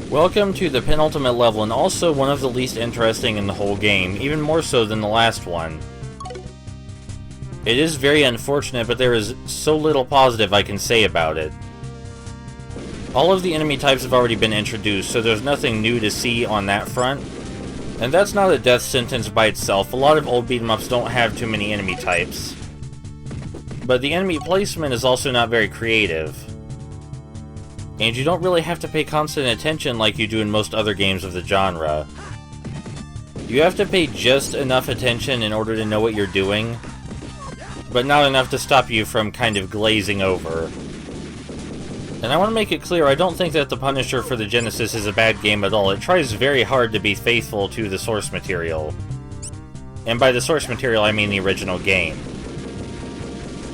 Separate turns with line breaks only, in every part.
Welcome to the penultimate level, and also one of the least interesting in the whole game, even more so than the last one. It is very unfortunate, but there is so little positive I can say about it. All of the enemy types have already been introduced, so there's nothing new to see on that front. And that's not a death sentence by itself. A lot of old beat-em-ups don't have too many enemy types. But the enemy placement is also not very creative. And you don't really have to pay constant attention like you do in most other games of the genre. You have to pay just enough attention in order to know what you're doing, but not enough to stop you from kind of glazing over. And I want to make it clear, I don't think that The Punisher for the Genesis is a bad game at all. It tries very hard to be faithful to the source material. And by the source material, I mean the original game.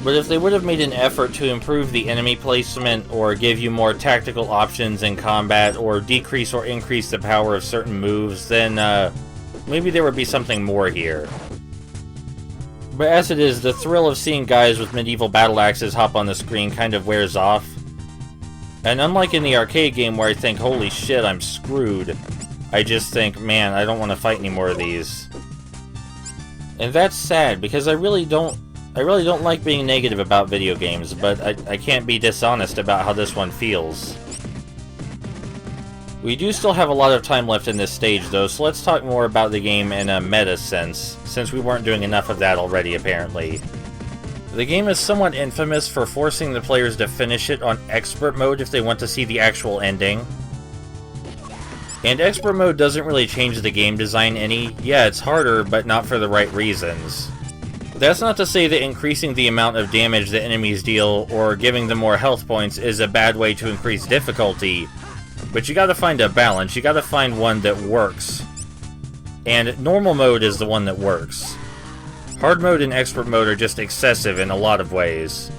But if they would have made an effort to improve the enemy placement, or give you more tactical options in combat, or decrease or increase the power of certain moves, then maybe there would be something more here. But as it is, the thrill of seeing guys with medieval battle axes hop on the screen kind of wears off. And unlike in the arcade game where I think, holy shit, I'm screwed, I just think, man, I don't want to fight any more of these. And that's sad, because I really don't like being negative about video games, but I can't be dishonest about how this one feels. We do still have a lot of time left in this stage, though, so let's talk more about the game in a meta sense, since we weren't doing enough of that already, apparently. The game is somewhat infamous for forcing the players to finish it on Expert Mode if they want to see the actual ending. And Expert Mode doesn't really change the game design any. Yeah, it's harder, but not for the right reasons. That's not to say that increasing the amount of damage that enemies deal, or giving them more health points, is a bad way to increase difficulty, but you gotta find a balance, you gotta find one that works. And normal mode is the one that works. Hard mode and expert mode are just excessive in a lot of ways.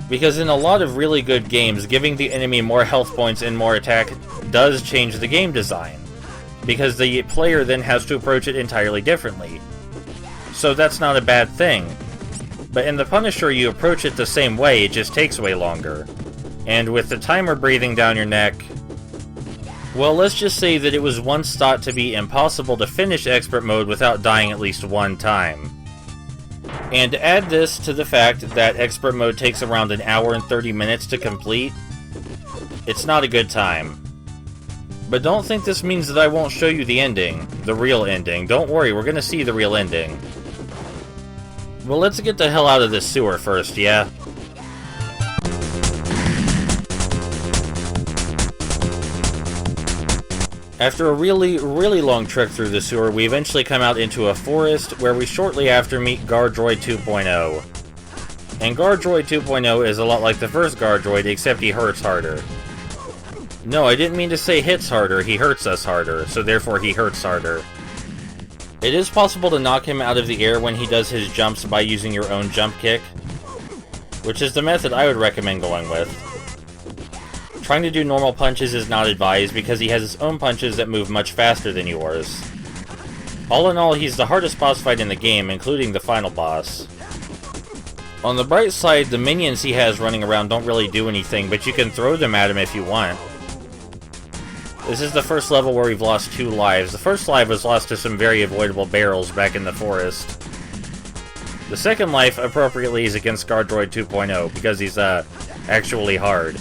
Because in a lot of really good games, giving the enemy more health points and more attack does change the game design, because the player then has to approach it entirely differently. So that's not a bad thing. But in The Punisher, you approach it the same way, it just takes way longer. And with the timer breathing down your neck, well, let's just say that it was once thought to be impossible to finish Expert Mode without dying at least one time. And add this to the fact that Expert Mode takes around an hour and 30 minutes to complete, it's not a good time. But don't think this means that I won't show you the ending, the real ending. Don't worry, we're gonna see the real ending. Well, let's get the hell out of this sewer first, yeah? After a really long trek through the sewer, we eventually come out into a forest, where we shortly after meet Guardroid 2.0. And Guardroid 2.0 is a lot like the first Guardroid, except he hurts harder. No, I didn't mean to say hits harder, he hurts us harder, so therefore he hurts harder. It is possible to knock him out of the air when he does his jumps by using your own jump kick, which is the method I would recommend going with. Trying to do normal punches is not advised because he has his own punches that move much faster than yours. All in all, he's the hardest boss fight in the game, including the final boss. On the bright side, the minions he has running around don't really do anything, but you can throw them at him if you want. This is the first level where we've lost 2 lives. The first life was lost to some very avoidable barrels back in the forest. The second life, appropriately, is against Guardroid 2.0, because he's, actually hard.